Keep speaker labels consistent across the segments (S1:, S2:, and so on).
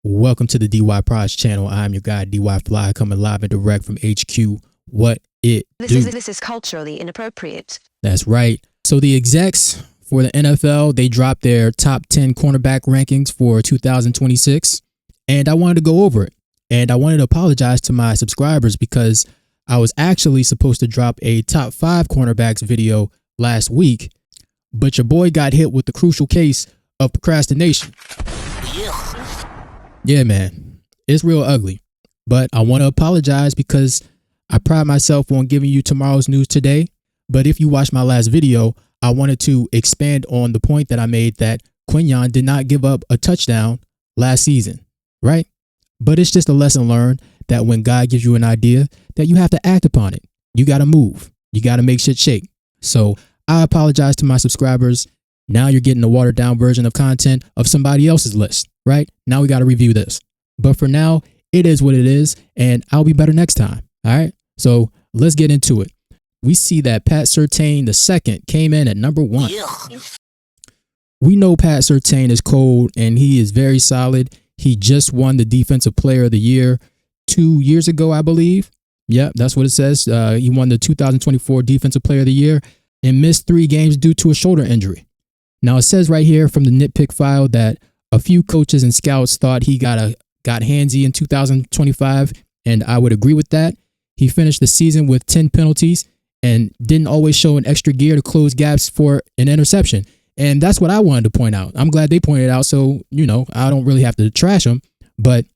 S1: Welcome to the DY Prize channel. I'm your guy, DY Fly, coming live and direct from HQ. What it do?
S2: This is culturally inappropriate.
S1: That's right. So the execs for the NFL, they dropped their top 10 cornerback rankings for 2026, and I wanted to go over it. And I wanted to apologize to my subscribers because I was actually supposed to drop a top 5 cornerbacks video last week, but your boy got hit with the crucial case of procrastination. Yeah, man, it's real ugly, but I want to apologize because I pride myself on giving you tomorrow's news today. But if you watched my last video, I wanted to expand on the point that I made that Quinyon did not give up a touchdown last season, right? But it's just a lesson learned that when God gives you an idea, that you have to act upon it. You got to move. You got to make shit shake. So I apologize to my subscribers. Now you're getting a watered down version of content of somebody else's list, right? Now we got to review this. But for now, it is what it is, and I'll be better next time. All right. So let's get into it. We see that Pat Surtain II came in at number 1. We know Pat Surtain is cold and he is very solid. He just won the Defensive Player of the Year 2 years ago, I believe. Yep, that's what it says. He won the 2024 Defensive Player of the Year and missed 3 games due to a shoulder injury. Now, it says right here from the nitpick file that a few coaches and scouts thought he got handsy in 2025, and I would agree with that. He finished the season with 10 penalties and didn't always show an extra gear to close gaps for an interception. And that's what I wanted to point out. I'm glad they pointed it out, so, I don't really have to trash him. But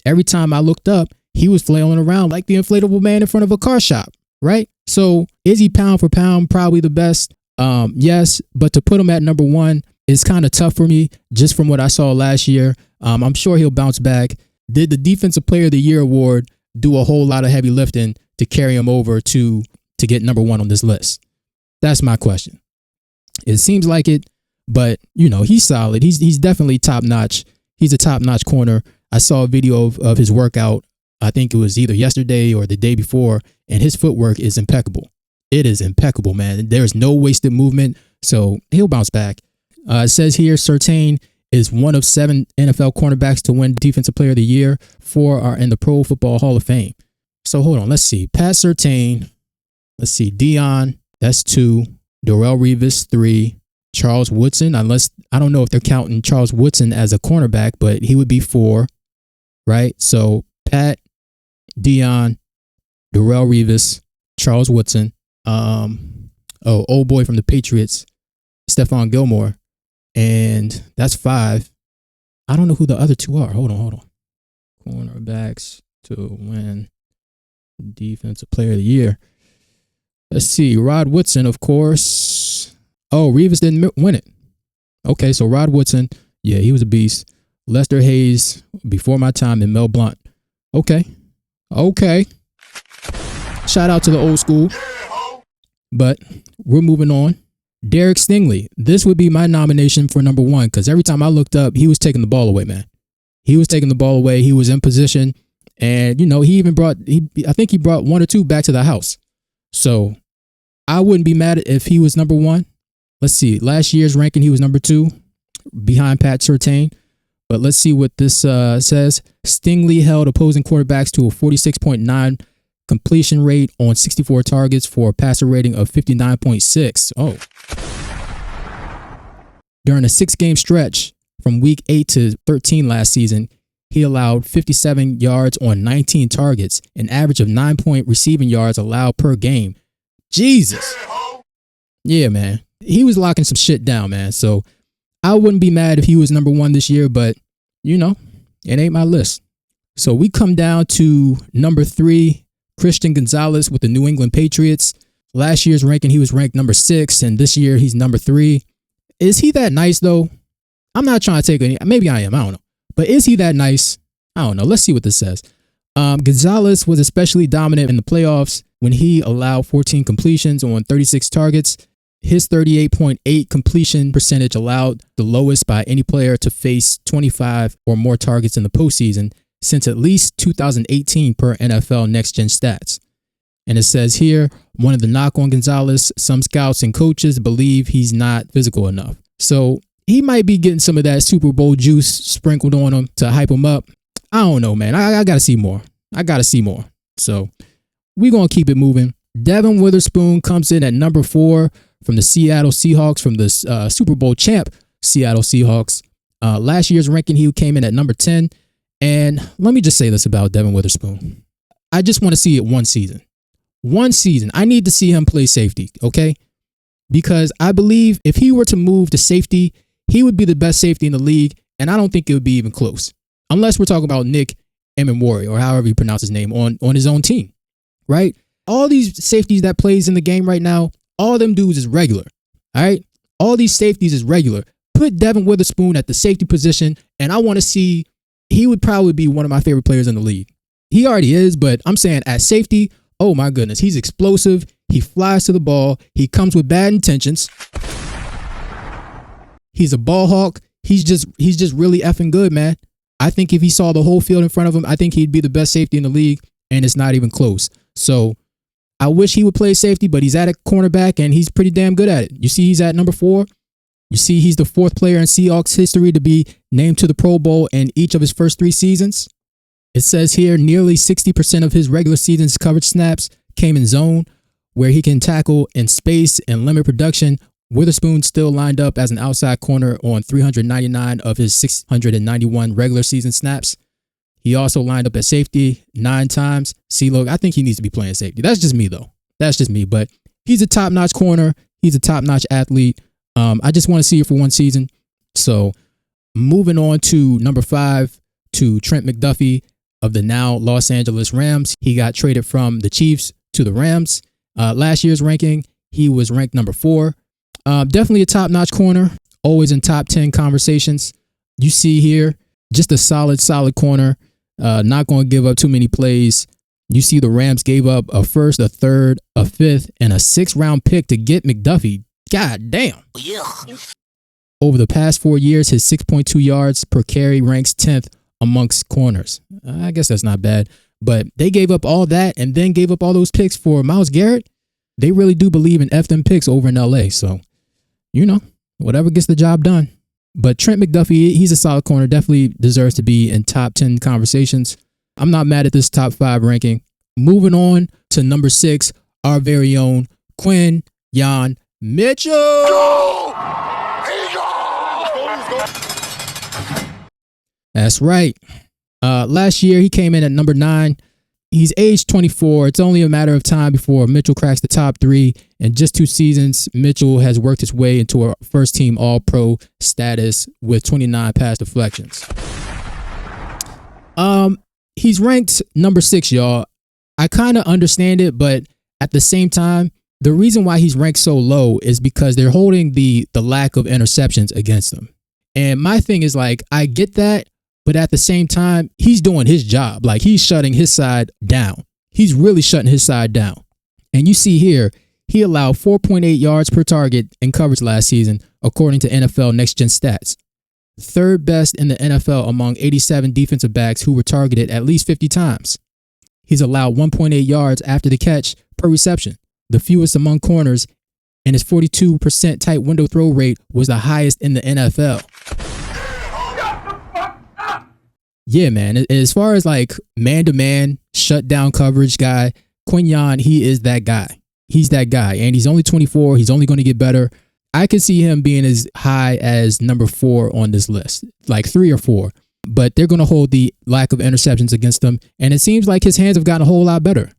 S1: every time I looked up, he was flailing around like the inflatable man in front of a car shop, right? So is he pound for pound probably the best? Yes, but to put him at number 1 is kind of tough for me just from what I saw last year. I'm sure he'll bounce back. Did the Defensive Player of the Year award do a whole lot of heavy lifting to carry him over to get number 1 on this list? That's my question. It seems like it, but he's solid. He's definitely top notch. He's a top notch corner. I saw a video of his workout. I think it was either yesterday or the day before, and his footwork is impeccable. It is impeccable, man. There's no wasted movement, so he'll bounce back. It says here, Surtain is one of 7 NFL cornerbacks to win Defensive Player of the Year. 4 are in the Pro Football Hall of Fame. So hold on, let's see. Pat Surtain, let's see. Dion, that's 2. Darrelle Revis, 3. Charles Woodson, unless I don't know if they're counting Charles Woodson as a cornerback, but he would be 4, right? So Pat, Dion, Darrelle Revis, Charles Woodson. Old boy from the Patriots, Stephon Gilmore, and that's 5. I don't know who the other 2 are. Hold on. Cornerbacks to win Defensive Player of the Year. Let's see. Rod Woodson, of course. Oh, Revis didn't win it. Okay, so Rod Woodson, yeah, he was a beast. Lester Hayes, before my time, and Mel Blount. Okay. Shout out to the old school. But we're moving on. Derek Stingley. This would be my nomination for number 1 because every time I looked up, he was taking the ball away, man. He was taking the ball away. He was in position. And, he even I think he brought 1 or 2 back to the house. So I wouldn't be mad if he was number 1. Let's see. Last year's ranking, he was number 2 behind Pat Surtain. But let's see what this says. Stingley held opposing quarterbacks to a 46.9 completion rate on 64 targets for a passer rating of 59.6. Oh. During a 6-game stretch from week 8 to 13 last season, he allowed 57 yards on 19 targets, an average of 9 receiving yards allowed per game. Jesus. Yeah, man. He was locking some shit down, man. So I wouldn't be mad if he was number 1 this year, but it ain't my list. So we come down to number 3, Christian Gonzalez with the New England Patriots. Last year's ranking, he was ranked number 6, and this year he's number 3. Is he that nice, though? I'm not trying to take any. Maybe I am. I don't know. But is he that nice? I don't know. Let's see what this says. Gonzalez was especially dominant in the playoffs when he allowed 14 completions on 36 targets. His 38.8 completion percentage allowed the lowest by any player to face 25 or more targets in the postseason since at least 2018 per NFL Next Gen Stats. And it says here, one of the knock on Gonzalez, some scouts and coaches believe he's not physical enough. So he might be getting some of that Super Bowl juice sprinkled on him to hype him up. I don't know, man. I got to see more. So we're going to keep it moving. Devin Witherspoon comes in at number 4 from the Seattle Seahawks, from the Super Bowl champ Seattle Seahawks. Last year's ranking, he came in at number 10. And let me just say this about Devin Witherspoon. I just want to see it one season. One season. I need to see him play safety, okay? Because I believe if he were to move to safety, he would be the best safety in the league, and I don't think it would be even close. Unless we're talking about Nick Emmanwori, or however you pronounce his name, on his own team, right? All these safeties that plays in the game right now, all them dudes is regular, all right? All these safeties is regular. Put Devin Witherspoon at the safety position, and I want to see, he would probably be one of my favorite players in the league. He already is, but I'm saying at safety, oh my goodness, he's explosive. He flies to the ball. He comes with bad intentions. He's a ball hawk. He's just really effing good, man. I think if he saw the whole field in front of him, I think he'd be the best safety in the league, and it's not even close. So I wish he would play safety, but he's at a cornerback, and he's pretty damn good at it. You see he's at number 4. You see he's the 4th player in Seahawks history to be named to the Pro Bowl in each of his first 3 seasons. It says here nearly 60% of his regular season's coverage snaps came in zone, where he can tackle in space and limit production. Witherspoon still lined up as an outside corner on 399 of his 691 regular season snaps. He also lined up at safety 9 times. See, look, I think he needs to be playing safety. That's just me, though. That's just me. But he's a top-notch corner. He's a top-notch athlete. I just want to see it for one season. So moving on to number 5, to Trent McDuffie of the now Los Angeles Rams. He got traded from the Chiefs to the Rams. Last year's ranking, he was ranked number 4. Definitely a top-notch corner, always in top 10 conversations. You see here, just a solid corner, not going to give up too many plays. You see the Rams gave up a 1st, a 3rd, a 5th, and a 6th round pick to get McDuffie. God damn. Yeah. Over the past 4 years, his 6.2 yards per carry ranks 10th amongst corners. I guess that's not bad, but they gave up all that and then gave up all those picks for Myles Garrett. They really do believe in F them picks over in LA. So, whatever gets the job done. But Trent McDuffie, he's a solid corner, definitely deserves to be in top 10 conversations. I'm not mad at this top 5 ranking. Moving on to number 6, our very own Quinyon Mitchell. That's right. Last year, he came in at number 9. He's age 24. It's only a matter of time before Mitchell cracks the top 3. In just 2 seasons, Mitchell has worked his way into a first-team All-Pro status with 29 pass deflections. He's ranked number 6, y'all. I kind of understand it, but at the same time, the reason why he's ranked so low is because they're holding the lack of interceptions against him. And my thing is, like, I get that, but at the same time, he's doing his job. Like, he's shutting his side down. He's really shutting his side down. And you see here, he allowed 4.8 yards per target in coverage last season, according to NFL Next Gen Stats. 3rd best in the NFL among 87 defensive backs who were targeted at least 50 times. He's allowed 1.8 yards after the catch per reception, the fewest among corners, and his 42% tight window throw rate was the highest in the NFL. Yeah, man. As far as like man-to-man, shutdown coverage guy, Quinyon, he is that guy. He's that guy. And he's only 24. He's only going to get better. I could see him being as high as number 4 on this list, like 3 or 4. But they're going to hold the lack of interceptions against him. And it seems like his hands have gotten a whole lot better.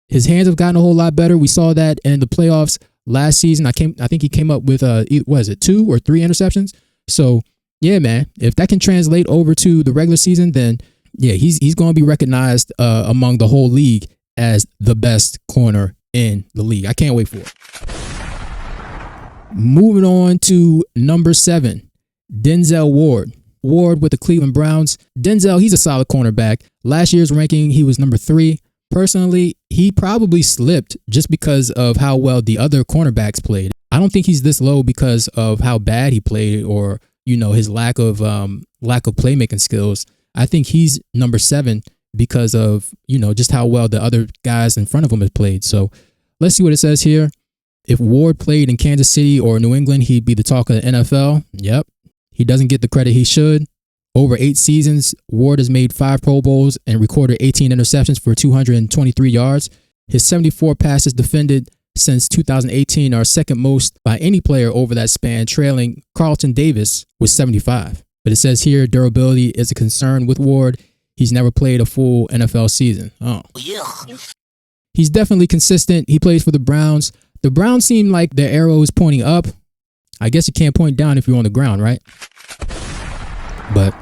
S1: His hands have gotten a whole lot better. We saw that in the playoffs last season. I think he came up with, 2 or 3 interceptions? So, yeah, man, if that can translate over to the regular season, then, yeah, he's going to be recognized among the whole league as the best corner in the league. I can't wait for it. Moving on to number 7, Denzel Ward. Ward with the Cleveland Browns. Denzel, he's a solid cornerback. Last year's ranking, he was number 3. Personally, he probably slipped just because of how well the other cornerbacks played. I don't think he's this low because of how bad he played or, his lack of playmaking skills. I think he's number 7 because of, just how well the other guys in front of him have played. So let's see what it says here. If Ward played in Kansas City or New England, he'd be the talk of the NFL. Yep. He doesn't get the credit he should. Over 8 seasons, Ward has made 5 Pro Bowls and recorded 18 interceptions for 223 yards. His 74 passes defended since 2018 are second most by any player over that span, trailing Carlton Davis with 75. But it says here durability is a concern with Ward. He's never played a full NFL season. Oh, yeah. He's definitely consistent. He plays for the Browns. The Browns seem like their arrow is pointing up. I guess you can't point down if you're on the ground, right? But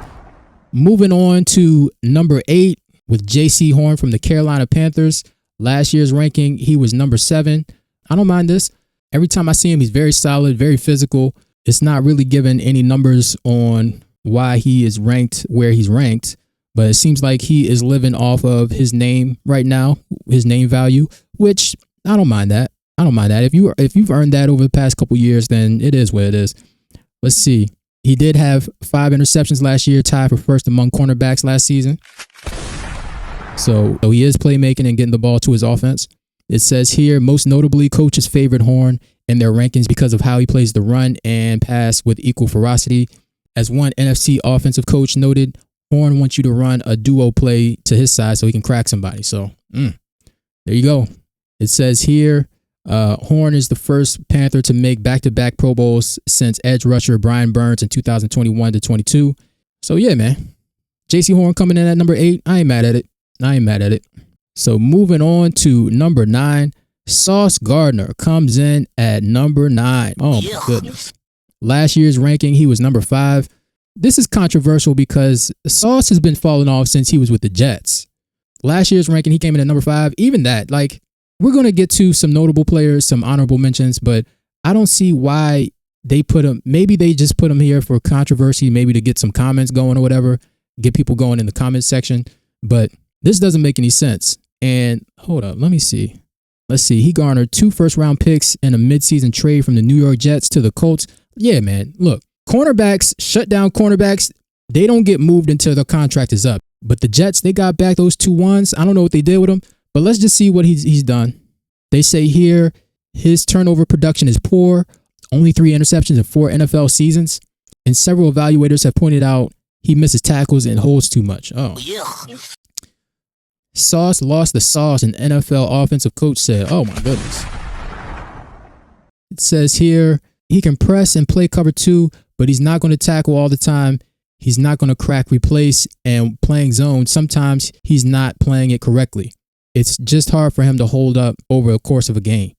S1: moving on to number 8 with J.C. Horn from the Carolina Panthers. Last year's ranking, he was number 7. I don't mind this. Every time I see him, he's very solid, very physical. It's not really given any numbers on why he is ranked where he's ranked, but it seems like he is living off of his name right now, his name value, which I don't mind that. I don't mind that. If you've earned that over the past couple years, then it is what it is. Let's see. He did have 5 interceptions last year, tied for first among cornerbacks last season. So he is playmaking and getting the ball to his offense. It says here, most notably, coaches favored Horn in their rankings because of how he plays the run and pass with equal ferocity. As one NFC offensive coach noted, Horn wants you to run a duo play to his side so he can crack somebody. So there you go. It says here, Horn is the first Panther to make back-to-back Pro Bowls since edge rusher Brian Burns in 2021 to 22. So yeah, man. J.C. Horn coming in at number 8. I ain't mad at it. So moving on to number 9, Sauce Gardner comes in at number 9. Oh my goodness. Last year's ranking, he was number 5. This is controversial because Sauce has been falling off since he was with the Jets. Last year's ranking, he came in at number 5. Even that, like, we're going to get to some notable players, some honorable mentions, but I don't see why they put him. Maybe they just put him here for controversy, maybe to get some comments going or whatever, get people going in the comments section. But this doesn't make any sense. And hold up, let me see. Let's see. He garnered 2 first-round picks in a midseason trade from the New York Jets to the Colts. Yeah, man. Look, cornerbacks, shut down cornerbacks, they don't get moved until their contract is up. But the Jets, they got back those 2 ones. I don't know what they did with them, but let's just see what he's done. They say here his turnover production is poor, only 3 interceptions in 4 NFL seasons, and several evaluators have pointed out he misses tackles and holds too much. Oh, yeah. Sauce lost the sauce, an NFL offensive coach said. Oh, my goodness. It says here he can press and play cover 2, but he's not going to tackle all the time. He's not going to crack, replace, and playing zone. Sometimes he's not playing it correctly. It's just hard for him to hold up over the course of a game.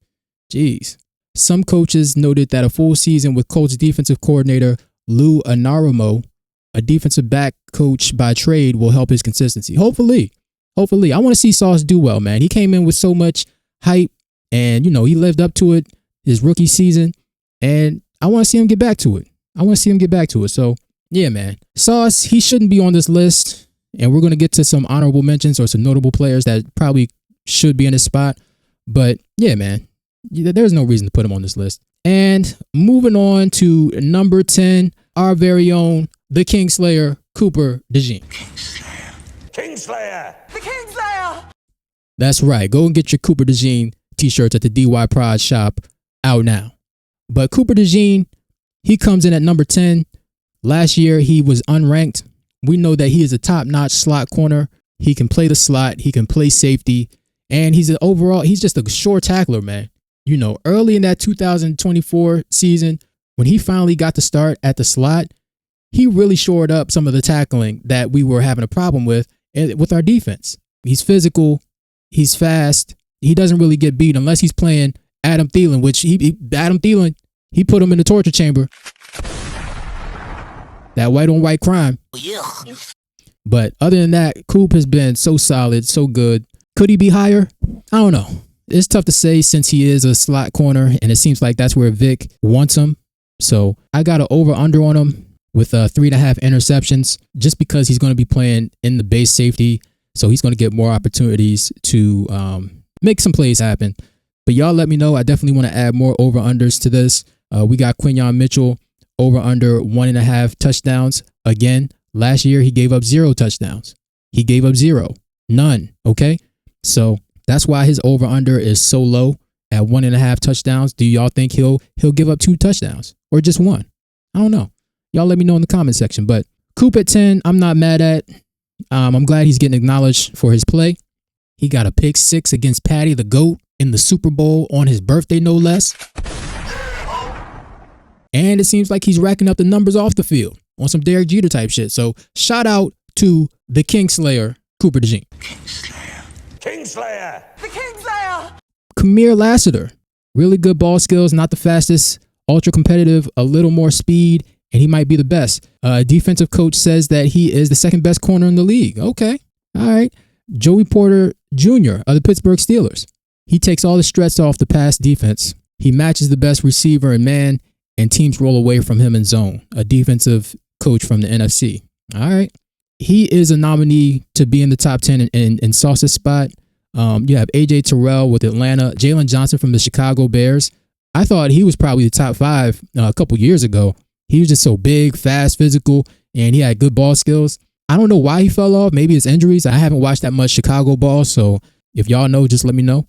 S1: Jeez. Some coaches noted that a full season with Colts defensive coordinator Lou Anarumo, a defensive back coach by trade, will help his consistency. Hopefully. I want to see Sauce do well, man. He came in with so much hype and, he lived up to it his rookie season. And I want to see him get back to it. So, yeah, man. Sauce, he shouldn't be on this list. And we're going to get to some honorable mentions or some notable players that probably should be in this spot. But, yeah, man. There's no reason to put him on this list. And moving on to number 10, our very own, the Kingslayer, Cooper DeJean.
S3: Kingslayer!
S4: The Kingslayer!
S1: That's right. Go and get your Cooper DeJean t-shirts at the DY Pride shop out now. But Cooper DeJean, he comes in at number 10. Last year, he was unranked. We know that he is a top-notch slot corner. He can play the slot. He can play safety. And he's just a sure tackler, man. Early in that 2024 season, when he finally got to start at the slot, he really shored up some of the tackling that we were having a problem with our defense. He's physical. He's fast. He doesn't really get beat unless he's playing Adam Thielen, which Adam Thielen, he put him in the torture chamber. That white on white crime. Yeah. But other than that, Coop has been so solid, so good. Could he be higher? I don't know. It's tough to say since he is a slot corner, and it seems like that's where Vic wants him. So I got an over-under on him with 3.5 interceptions, just because he's going to be playing in the base safety. So he's going to get more opportunities to make some plays happen. But y'all let me know. I definitely want to add more over-unders to this. We got Quinyon Mitchell over-under 1.5 touchdowns. Again, last year he gave up 0 touchdowns. He gave up 0. None. Okay? So that's why his over-under is so low at 1.5 touchdowns. Do y'all think he'll give up 2 touchdowns or just 1? I don't know. Y'all let me know in the comment section. But Coop at 10, I'm not mad at. I'm glad he's getting acknowledged for his play. He got a pick 6 against Patty the GOAT in the Super Bowl on his birthday, no less. And it seems like he's racking up the numbers off the field on some Derek Jeter type shit. So shout out to the Kingslayer, Cooper DeJean.
S3: Kingslayer!
S4: The Kingslayer!
S1: Kamir Lassiter, really good ball skills, not the fastest, ultra competitive, a little more speed, and he might be the best. Defensive coach says that he is the second best corner in the league. Okay, all right. Joey Porter Jr. of the Pittsburgh Steelers. He takes all the stress off the pass defense. He matches the best receiver in man, and teams roll away from him in zone. A defensive coach from the NFC. All right. He is a nominee to be in the top 10 in Sauce's spot. You have A.J. Terrell with Atlanta. Jalen Johnson from the Chicago Bears. I thought he was probably the top 5 a couple years ago. He was just so big, fast, physical, and he had good ball skills. I don't know why he fell off. Maybe it's injuries. I haven't watched that much Chicago ball, so if y'all know, just let me know.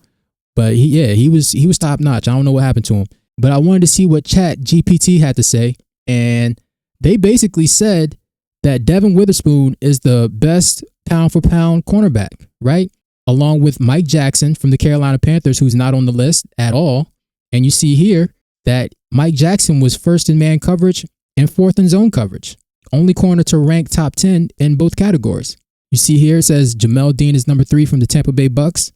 S1: But he was top notch. I don't know what happened to him. But I wanted to see what Chat GPT had to say, and they basically said that Devin Witherspoon is the best pound-for-pound cornerback, right? Along with Mike Jackson from the Carolina Panthers, who's not on the list at all. And you see here that Mike Jackson was first in man coverage and fourth in zone coverage. Only corner to rank top 10 in both categories. You see here it says Jamel Dean is number 3 from the Tampa Bay Bucks.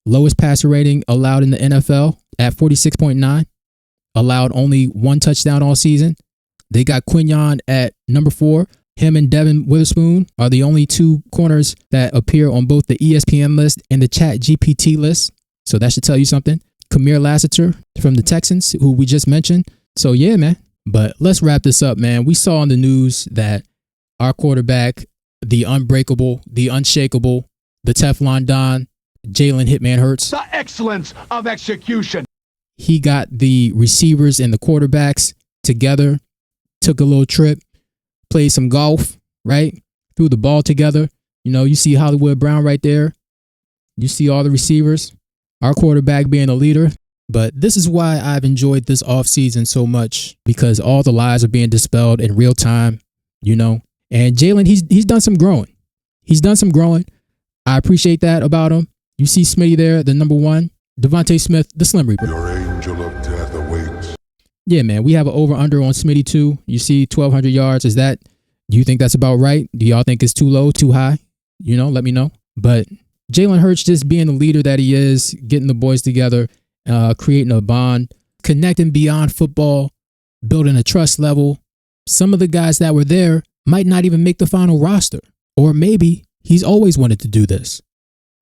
S1: Lowest passer rating allowed in the NFL at 46.9. Allowed only 1 touchdown all season. They got Quinyon at number 4. Him and Devin Witherspoon are the only 2 corners that appear on both the ESPN list and the Chat GPT list. So that should tell you something. Kamir Lassiter from the Texans, who we just mentioned. So yeah, man. But let's wrap this up, man. We saw on the news that our quarterback, the unbreakable, the unshakable, the Teflon Don, Jalen Hitman Hurts.
S3: The excellence of execution.
S1: He got the receivers and the quarterbacks together, took a little trip, played some golf, right? Threw the ball together. You know, you see Hollywood Brown right there. You see all the receivers, our quarterback being a leader. But this is why I've enjoyed this offseason so much, because all the lies are being dispelled in real time, you know. And Jalen, he's done some growing. He's done some growing. I appreciate that about him. You see Smitty there, the number 1. Devontae Smith, the Slim Reaper.
S5: Your angel of death awaits.
S1: Yeah, man, we have an over-under on Smitty too. You see 1,200 yards. Do you think that's about right? Do y'all think it's too low, too high? You know, let me know. But Jalen Hurts just being the leader that he is, getting the boys together, creating a bond, connecting beyond football, building a trust level. Some of the guys that were there might not even make the final roster. Or maybe he's always wanted to do this.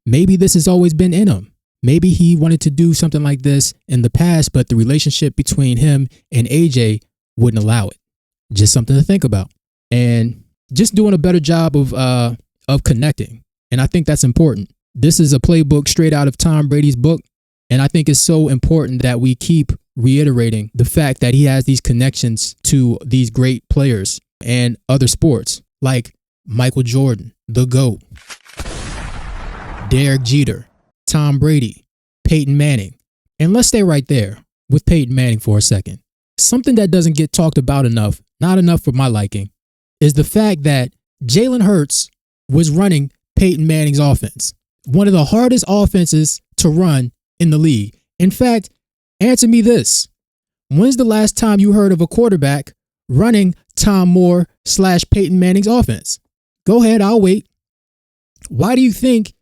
S1: Maybe this has always been in him. Maybe he wanted to do something like this in the past, but the relationship between him and AJ wouldn't allow it. Just something to think about. And just doing a better job of connecting. And I think that's important. This is a playbook straight out of Tom Brady's book. And I think it's so important that we keep reiterating the fact that he has these connections to these great players and other sports like Michael Jordan, the GOAT, Derek Jeter, Tom Brady, Peyton Manning. And let's stay right there with Peyton Manning for a second. Something that doesn't get talked about enough, not enough for my liking, is the fact that Jalen Hurts was running Peyton Manning's offense. One of the hardest offenses to run in the league. In fact, answer me this. When's the last time you heard of a quarterback running Tom Moore / Peyton Manning's offense? Go ahead, I'll wait. Why do you think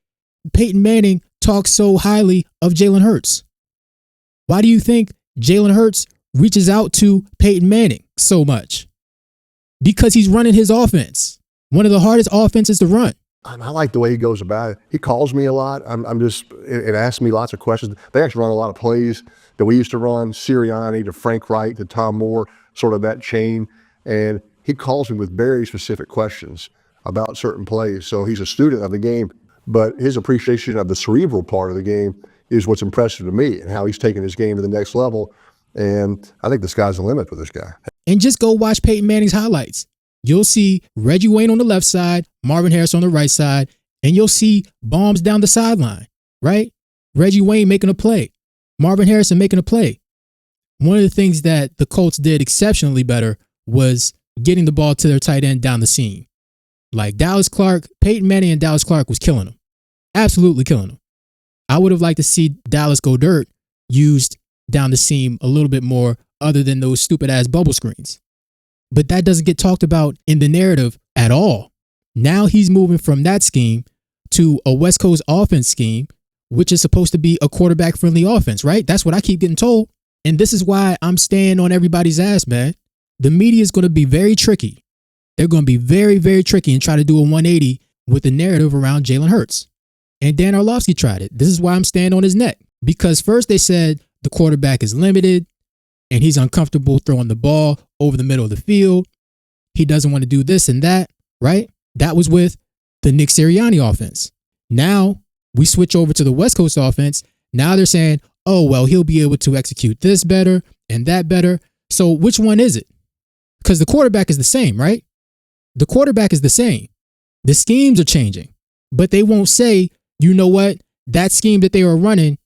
S1: Peyton Manning talks so highly of Jalen Hurts? Why do you think Jalen Hurts reaches out to Peyton Manning so much? Because he's running his offense. One of the hardest offenses to run.
S6: I like the way he goes about it. He calls me a lot. It asks me lots of questions. They actually run a lot of plays that we used to run, Sirianni to Frank Wright to Tom Moore, sort of that chain. And he calls me with very specific questions about certain plays. So he's a student of the game, but his appreciation of the cerebral part of the game is what's impressive to me and how he's taking his game to the next level. And I think the sky's the limit with this guy.
S1: And just go watch Peyton Manning's highlights. You'll see Reggie Wayne on the left side, Marvin Harris on the right side, and you'll see bombs down the sideline, right? Reggie Wayne making a play, Marvin Harrison making a play. One of the things that the Colts did exceptionally better was getting the ball to their tight end down the seam. Like Dallas Clark, Peyton Manning and Dallas Clark was killing them. Absolutely killing them. I would have liked to see Dallas Go Dirt used down the seam a little bit more other than those stupid ass bubble screens. But that doesn't get talked about in the narrative at all. Now he's moving from that scheme to a West Coast offense scheme, which is supposed to be a quarterback friendly offense, right? That's what I keep getting told. And this is why I'm staying on everybody's ass, man. The media is going to be very tricky. They're going to be very, very tricky and try to do a 180 with the narrative around Jalen Hurts. And Dan Orlovsky tried it. This is why I'm staying on his neck. Because first they said the quarterback is limited and he's uncomfortable throwing the ball over the middle of the field. He doesn't want to do this and that, right? That was with the Nick Sirianni offense. Now we switch over to the West Coast offense. Now they're saying, oh, well, he'll be able to execute this better and that better. So which one is it? Because the quarterback is the same, right? The quarterback is the same. The schemes are changing, but they won't say, you know what? That scheme that they were running,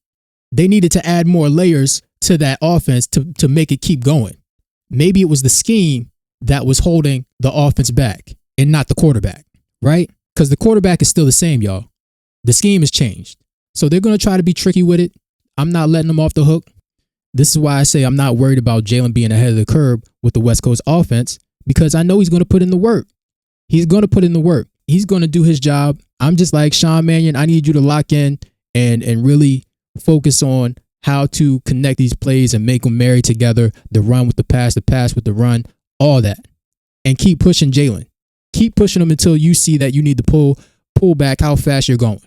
S1: they needed to add more layers to that offense to make it keep going. Maybe it was the scheme that was holding the offense back and not the quarterback, right? Because the quarterback is still the same, y'all. The scheme has changed. So they're going to try to be tricky with it. I'm not letting them off the hook. This is why I say I'm not worried about Jalen being ahead of the curve with the West Coast offense, because I know he's going to put in the work. He's going to put in the work. He's going to do his job. I'm just like, Sean Mannion, I need you to lock in and really focus on how to connect these plays and make them marry together, the run with the pass with the run, all that. And keep pushing Jalen. Keep pushing him until you see that you need to pull back how fast you're going.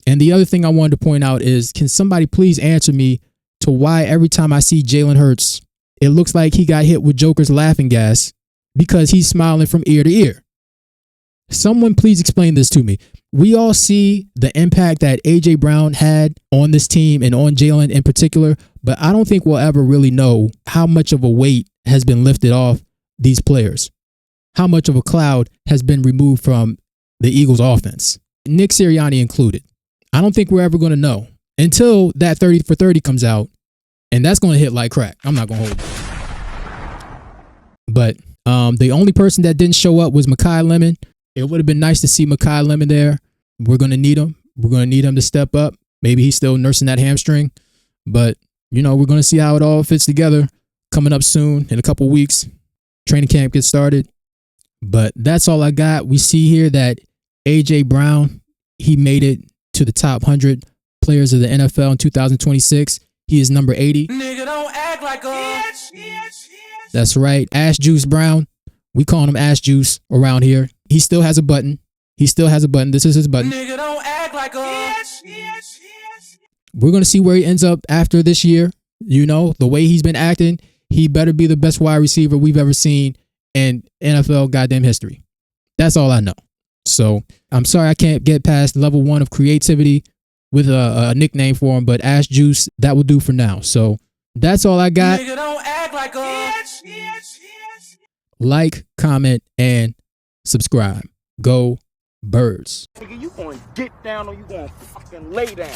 S1: And the other thing I wanted to point out is, can somebody please answer me to why every time I see Jalen Hurts, it looks like he got hit with Joker's laughing gas because he's smiling from ear to ear? Someone please explain this to me. We all see the impact that A.J. Brown had on this team and on Jalen in particular, but I don't think we'll ever really know how much of a weight has been lifted off these players, how much of a cloud has been removed from the Eagles offense, Nick Sirianni included. I don't think we're ever going to know until that 30 for 30 comes out, and that's going to hit like crack. I'm not going to hold it. But the only person that didn't show up was Mekhi Lemon. It would have been nice to see Mekhi Lemon there. We're going to need him. We're going to need him to step up. Maybe he's still nursing that hamstring. But, we're going to see how it all fits together coming up soon in a couple weeks. Training camp gets started. But that's all I got. We see here that A.J. Brown, he made it to the top 100 players of the NFL in 2026. He is number 80.
S4: Nigga, don't act like a...
S1: That's right. Ash Juice Brown. We call him Ash Juice around here. He still has a button. This is his button.
S4: Nigga, don't act like a...
S1: We're going to see where he ends up after this year. The way he's been acting, he better be the best wide receiver we've ever seen in NFL goddamn history. That's all I know. So I'm sorry I can't get past level 1 of creativity with a nickname for him, but Ash Juice, that will do for now. So that's all I got.
S4: Nigga, don't act like a...
S1: Like, comment, and subscribe. Go Birds.
S7: Nigga, you gonna get down or you gonna fucking lay down?